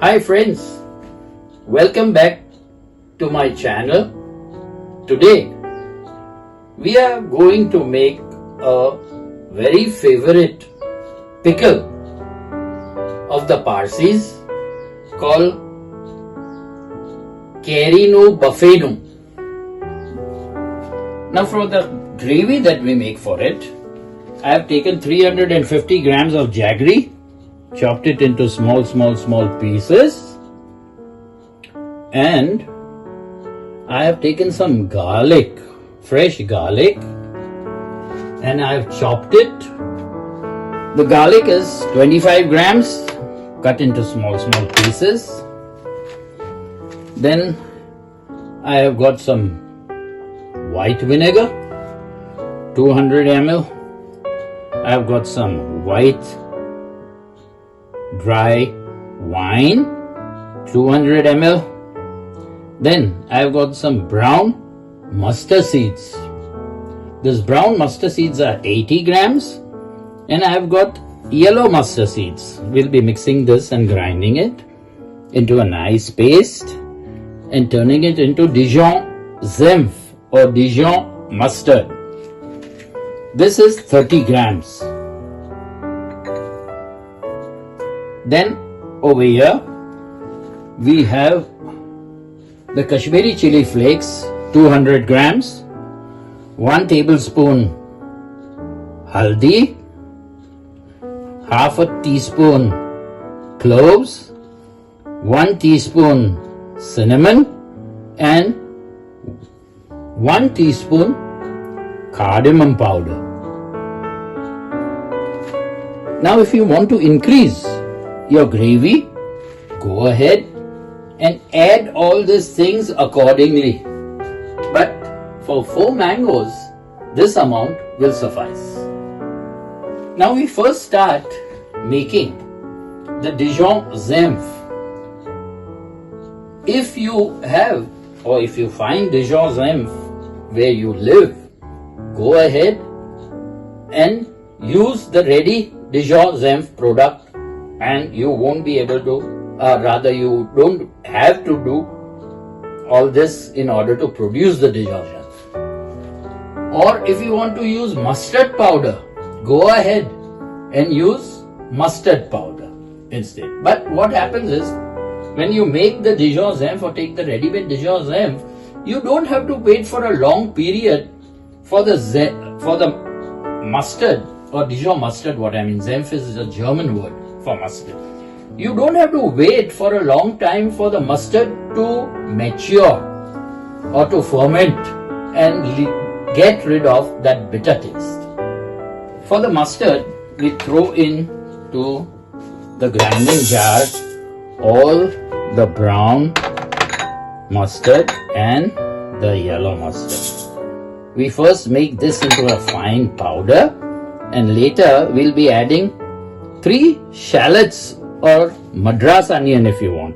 Hi friends, welcome back to my channel. Today we are going to make a very favorite pickle of the Parsis called Bafenu. Now for the gravy that we make for it, I have taken 350 grams of Jaggery, chopped it into small pieces, and I have taken some garlic, fresh garlic, and I have chopped it. The garlic is 25 grams, cut into small pieces. Then I have got some white vinegar, 200 ml. I have got some white dry wine, 200 ml. Then I have got some brown mustard seeds. These brown mustard seeds are 80 grams. And I have got yellow mustard seeds. We'll be mixing this and grinding it into a nice paste and turning it into Dijon Zenf or Dijon mustard. This is 30 grams. Then over here we have the Kashmiri chili flakes, 200 grams, 1 tablespoon Haldi, half a teaspoon cloves, 1 teaspoon cinnamon, and 1 teaspoon cardamom powder. Now if you want to increase your gravy, go ahead and add all these things accordingly. But for 4 mangoes, this amount will suffice. Now we first start making the Dijon Zenf. If you have or if you find Dijon Zenf where you live, go ahead and use the ready Dijon Zenf product, and you won't be able to, rather you don't have to do all this in order to produce the Dijon Zenf. Or if you want to use mustard powder, go ahead and use mustard powder instead. But what happens is, when you make the Dijon Zenf or take the ready-made Dijon Zenf, you don't have to wait for a long period for the mustard or Dijon mustard. What I mean, Zenf is a German word for mustard. You don't have to wait for a long time for the mustard to mature or to ferment and get rid of that bitter taste. For the mustard, we throw in to the grinding jar all the brown mustard and the yellow mustard. We first make this into a fine powder, and later we'll be adding 3 shallots or madras onion if you want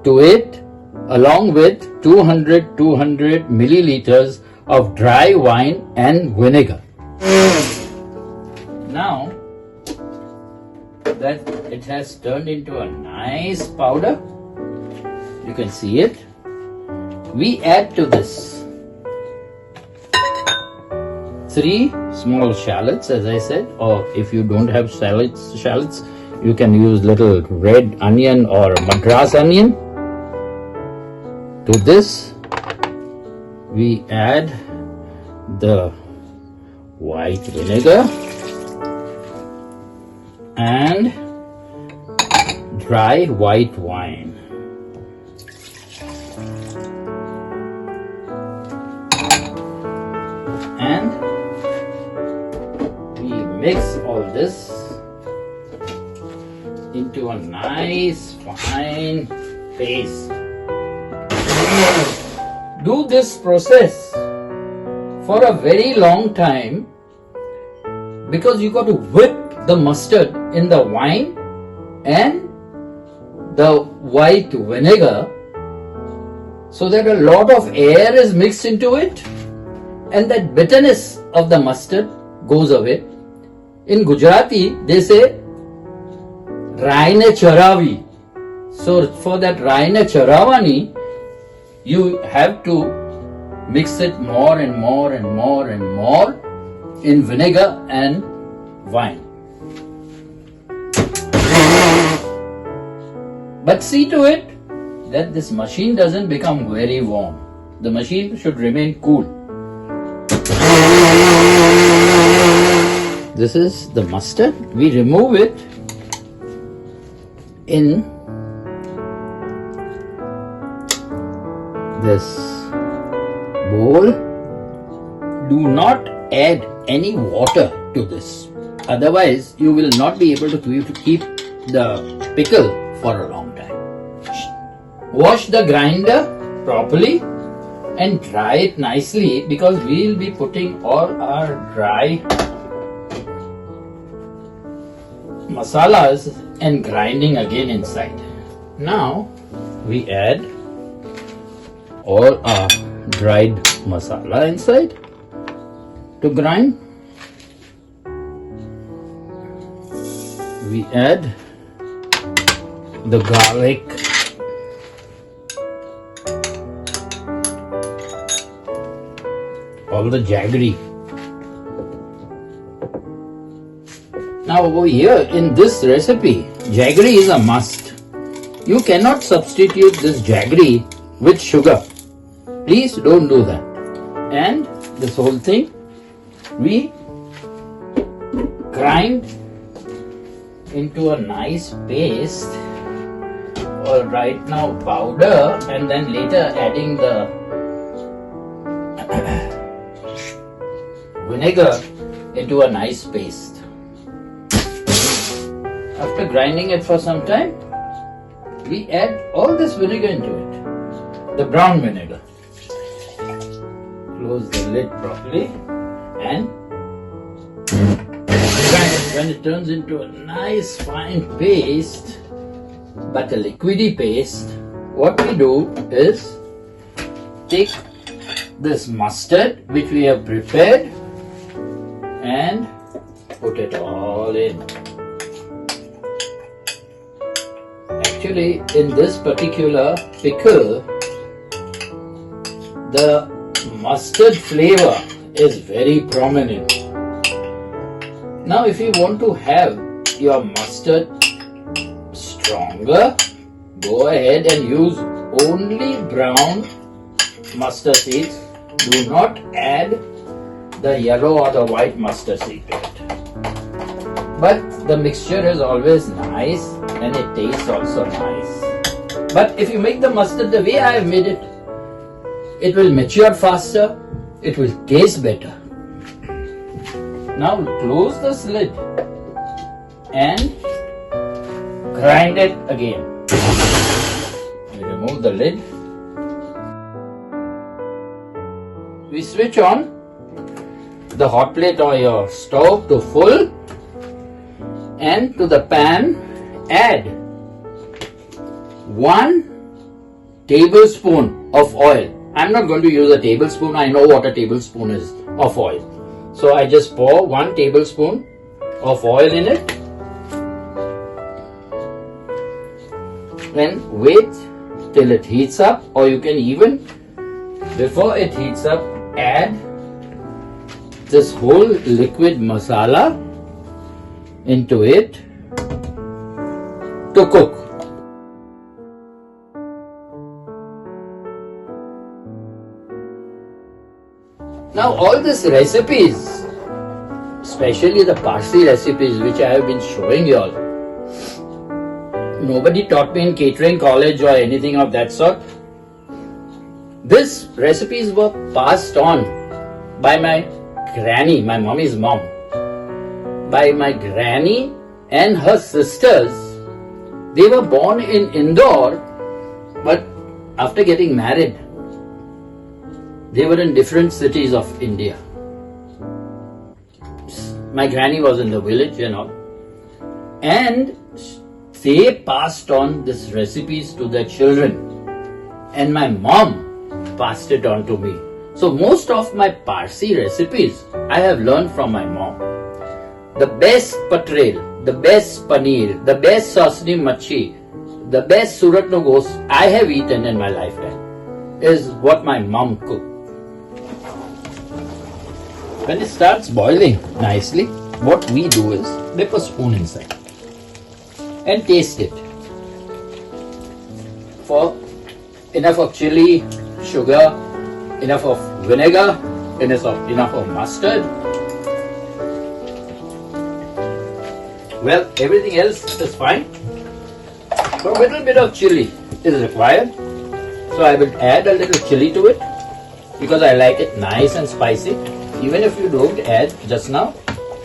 to it, along with 200 milliliters of dry wine and vinegar. Now that it has turned into a nice powder, you can see it, we add to this 3 small shallots, as I said, or if you don't have shallots, you can use little red onion or madras onion. To this we add the white vinegar and dry white wine. And we mix all this into a nice fine paste. Do this process for a very long time, because you got to whip the mustard in the wine and the white vinegar so that a lot of air is mixed into it and that bitterness of the mustard goes away. In Gujarati, they say, Raine Charavi. So for that Raina Charavani, you have to mix it more and more and more and more in vinegar and wine. But see to it that this machine doesn't become very warm. The machine should remain cool. This is the mustard. We remove it in this bowl. Do not add any water to this. Otherwise, you will not be able to keep the pickle for a long time. Wash the grinder properly and dry it nicely, because we will be putting all our dry masalas and grinding again inside. Now we add all our dried masala inside to grind. We add the garlic, all the jaggery. Now over here in this recipe, jaggery is a must. You cannot substitute this jaggery with sugar. Please don't do that. And this whole thing we grind into a nice paste, or right now powder, and then later adding the vinegar into a nice paste. After grinding it for some time, we add all this vinegar into it, the brown vinegar. Close the lid properly and grind it. When it turns into a nice fine paste, but a liquidy paste, what we do is take this mustard which we have prepared and put it all in. Actually, in this particular pickle, the mustard flavor is very prominent. Now, if you want to have your mustard stronger, go ahead and use only brown mustard seeds. Do not add the yellow or the white mustard seed to it. But the mixture is always nice and it tastes also nice. But if you make the mustard the way I have made it, it will mature faster, it will taste better. Now close this lid and grind it again. We remove the lid. We switch on the hot plate or your stove to full, and to the pan add 1 tablespoon of oil. I'm not going to use a tablespoon. I know what a tablespoon is of oil. So I just pour 1 tablespoon of oil in it. Then wait till it heats up, or you can even, before it heats up, add this whole liquid masala into it to cook. Now all these recipes, especially the Parsi recipes which I have been showing you all, nobody taught me in catering college or anything of that sort. These recipes were passed on by my granny, my mommy's mom, by my granny and her sisters. They were born in Indore, but after getting married, they were in different cities of India. My granny was in the village, and they passed on these recipes to their children, and my mom passed it on to me. So most of my Parsi recipes I have learned from my mom. The best patrel, the best paneer, the best sasni machi, the best Surat no ghost I have eaten in my lifetime is what my mom cooked. When it starts boiling nicely, what we do is dip a spoon inside and taste it for enough of chili, sugar, enough of vinegar, enough of mustard. Well, everything else is fine. But a little bit of chili is required. So I will add a little chili to it because I like it nice and spicy. Even if you don't add just now,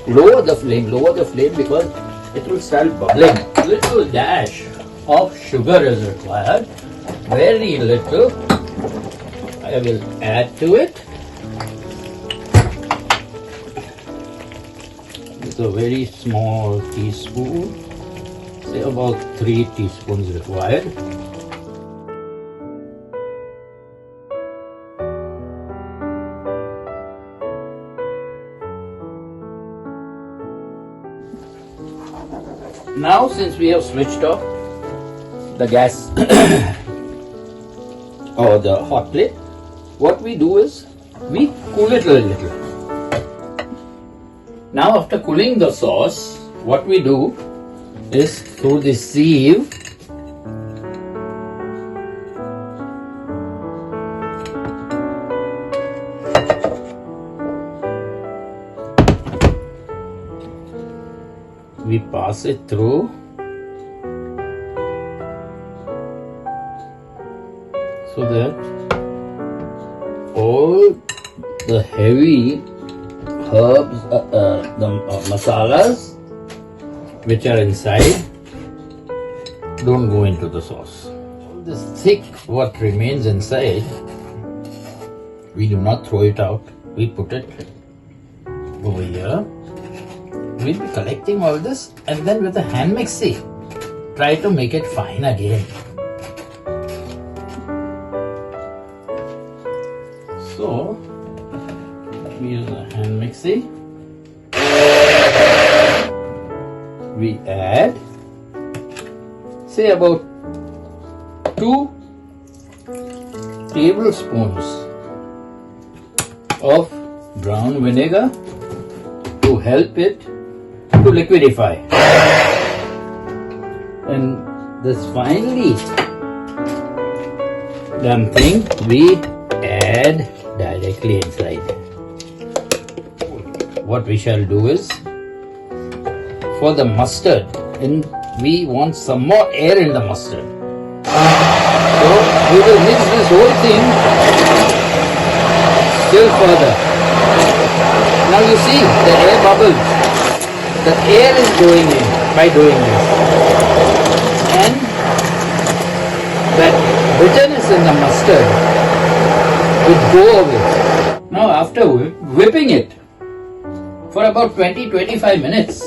lower the flame because it will start bubbling. A little dash of sugar is required. Very little. I will add to it. It's a very small teaspoon. Say about 3 teaspoons required. Now since we have switched off the gas or the hot plate, what we do is we cool it a little. Now after cooling the sauce, what we do is through the sieve we pass it through so that all the heavy herbs, the masalas which are inside don't go into the sauce. All this thick what remains inside, we do not throw it out. We put it over here. We'll be collecting all this and then with a hand mixie, try to make it fine again. So, we use a hand mixie. We add, say about 2 tablespoons of brown vinegar to help it to liquidify. And this finely done thing we add directly inside. What we shall do is, for the mustard, we want some more air in the mustard. So we will mix this whole thing still further. Now you see the air bubbles. The air is going in by doing this. And that bitterness in the mustard will go away. Now after whipping it for about 20-25 minutes,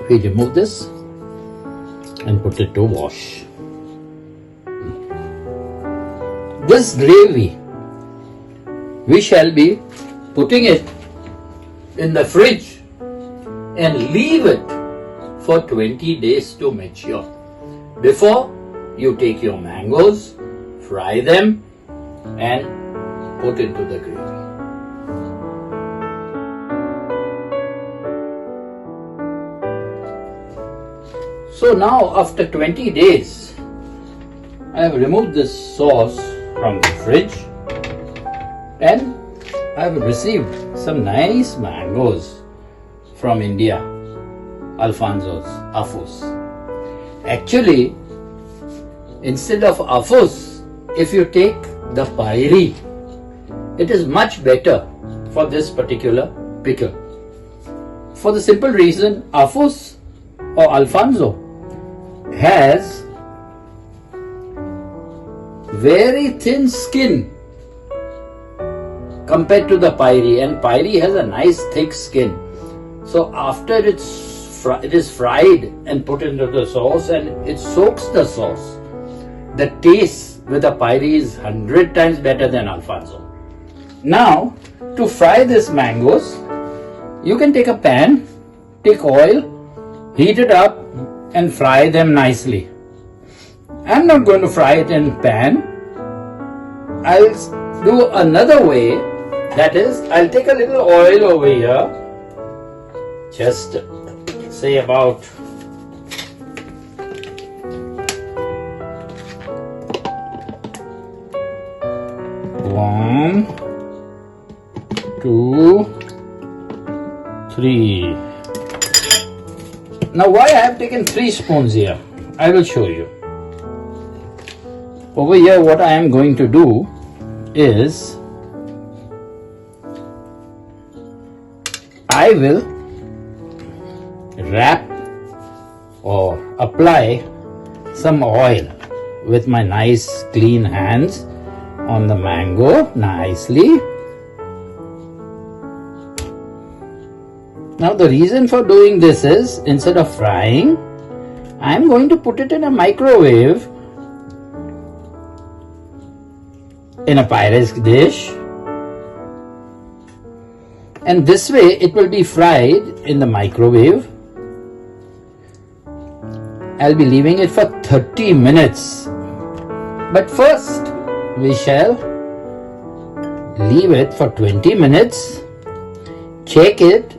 we remove this and put it to wash. This gravy, we shall be putting it in the fridge and leave it for 20 days to mature. Before you take your mangoes, fry them and put into the gravy. So now after 20 days, I have removed this sauce from the fridge and I have received some nice mangoes from India, Alfonso's, Afus. Actually, instead of Afus, if you take the Pairi, it is much better for this particular pickle. For the simple reason, Afus or Alfonso has very thin skin compared to the Pairi, and Pairi has a nice thick skin. So after it is fried and put into the sauce and it soaks the sauce, the taste with the Pairi is 100 times better than Alfonso. Now to fry these mangoes, you can take a pan take oil, heat it up and fry them nicely. I'm not going to fry it in pan. I'll do another way, that is, I'll take a little oil over here, just say about 1, 2, 3. Now why I have taken 3 spoons here, I will show you. Over here what I am going to do is I will wrap or apply some oil with my nice clean hands on the mango nicely. Now the reason for doing this is, instead of frying, I am going to put it in a microwave in a Pyrex dish, and this way it will be fried in the microwave. I'll be leaving it for 30 minutes. But first we shall leave it for 20 minutes, check it,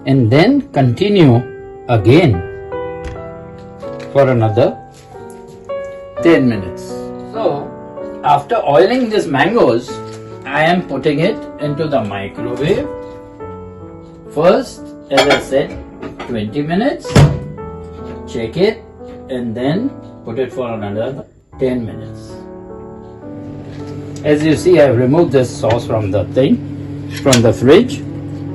and then continue again for another 10 minutes. So after oiling these mangoes, I am putting it into the microwave. First, as I said, 20 minutes, check it, and then put it for another 10 minutes. As you see, I have removed this sauce from the fridge.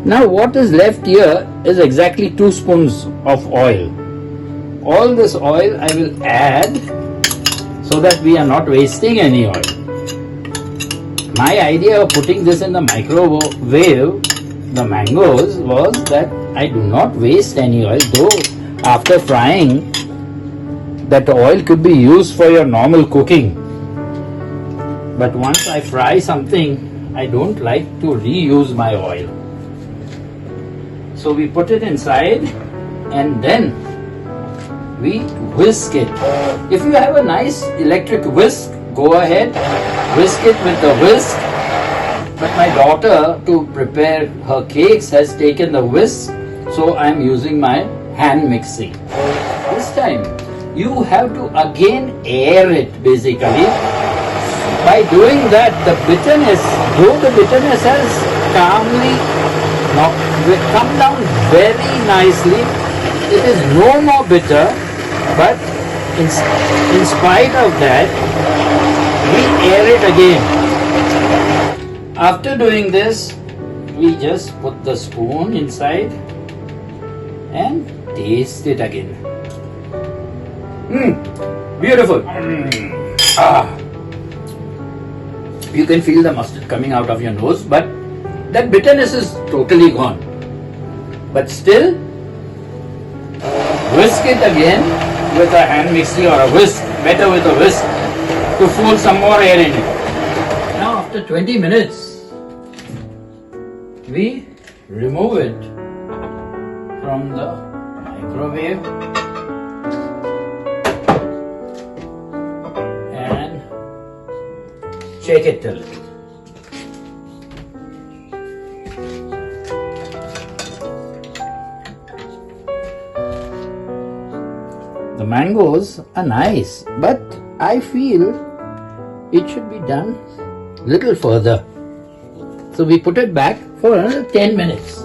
Now what is left here is exactly 2 spoons of oil. All this oil I will add so that we are not wasting any oil. My idea of putting this in the microwave, the mangoes, was that I do not waste any oil, though after frying that oil could be used for your normal cooking. But once I fry something, I don't like to reuse my oil. So we put it inside and then we whisk it. If you have a nice electric whisk, go ahead, whisk it with the whisk. But my daughter, to prepare her cakes, has taken the whisk, so I am using my hand mixing. This time you have to again air it basically. By doing that, the bitterness, though the bitterness has calmly come down very nicely, it is no more bitter, but in spite of that, we air it again. After doing this, we just put the spoon inside and taste it again. Beautiful. You can feel the mustard coming out of your nose, but that bitterness is totally gone. But still, whisk it again with a hand mixer or a whisk, better with a whisk, to fool some more air in it. Now after 20 minutes, we remove it from the microwave and shake it a little. The mangoes are nice, but I feel it should be done little further. So we put it back for another 10 minutes.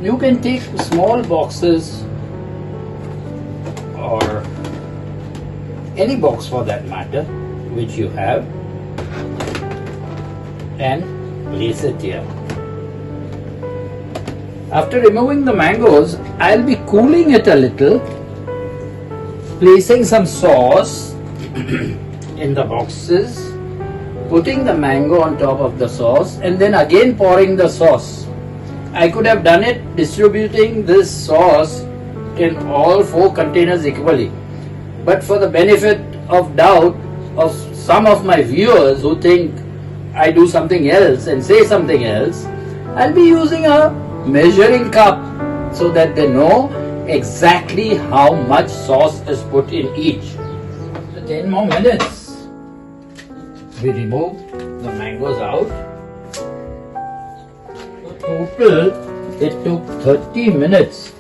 You can take small boxes or any box for that matter which you have and place it here. After removing the mangoes, I'll be cooling it a little, placing some sauce in the boxes, putting the mango on top of the sauce, and then again pouring the sauce. I could have done it distributing this sauce in all 4 containers equally, but for the benefit of doubt of some of my viewers who think I do something else and say something else, I'll be using a measuring cup so that they know exactly how much sauce is put in each. So 10 more minutes. We remove the mangoes out. So total, it took 30 minutes.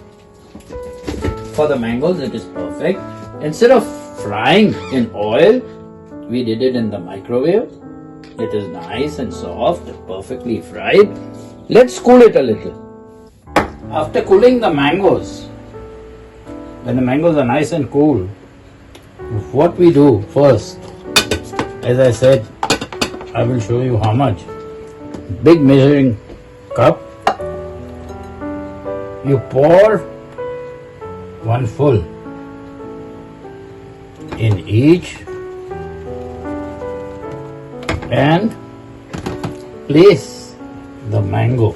For the mangoes, it is perfect. Instead of frying in oil, we did it in the microwave. It is nice and soft, perfectly fried. Let's cool it a little. After cooling the mangoes, when the mangoes are nice and cool, what we do first, as I said, I will show you how much. Big measuring cup. You pour one full in each and place the mango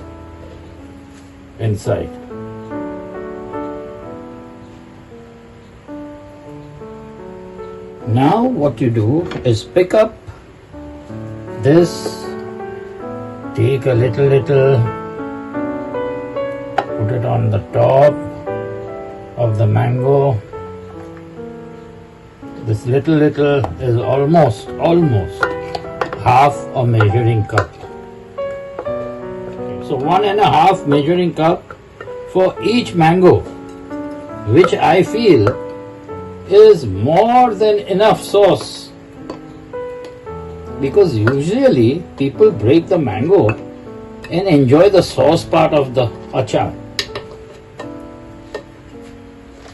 inside. Now what you do is pick up this, take a little, put it on the top of the mango. This little is almost half a measuring cup. So 1.5 measuring cup for each mango, which I feel is more than enough sauce, because usually people break the mango and enjoy the sauce part of the achar.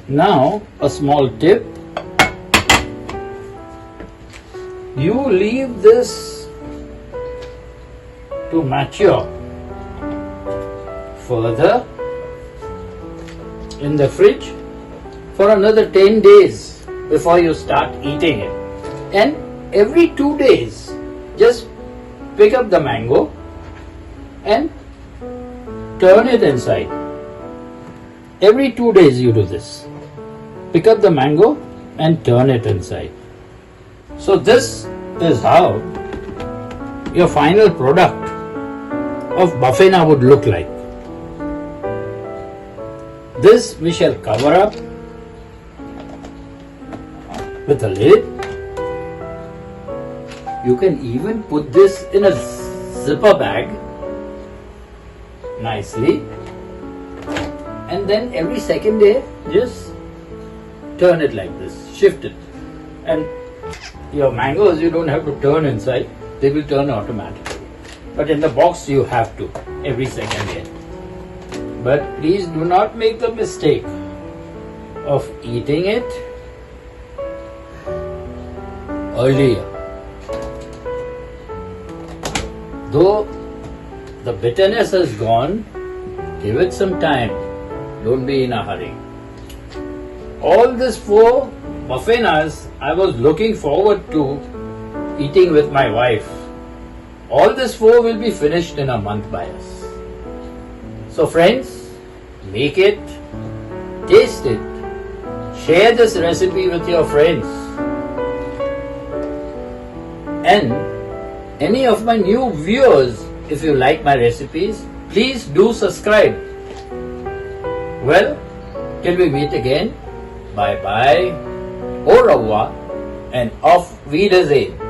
Now a small tip, you leave this to mature further in the fridge for another 10 days before you start eating it. And every 2 days, just pick up the mango and turn it inside. Every 2 days you do this. Pick up the mango and turn it inside. So this is how your final product of Bafenu would look like. This we shall cover up with a lid. You can even put this in a zipper bag nicely, and then every second day just turn it like this, shift it, and your mangoes you don't have to turn inside, they will turn automatically. But in the box you have to every second day. But please do not make the mistake of eating it earlier. Though the bitterness has gone, give it some time. Don't be in a hurry. All these 4 Bafenus I was looking forward to eating with my wife. All these 4 will be finished in a month by us. So friends, make it, taste it, share this recipe with your friends. And any of my new viewers, if you like my recipes, please do subscribe. Well, till we meet again, bye bye, au revoir, and auf Wiedersehen.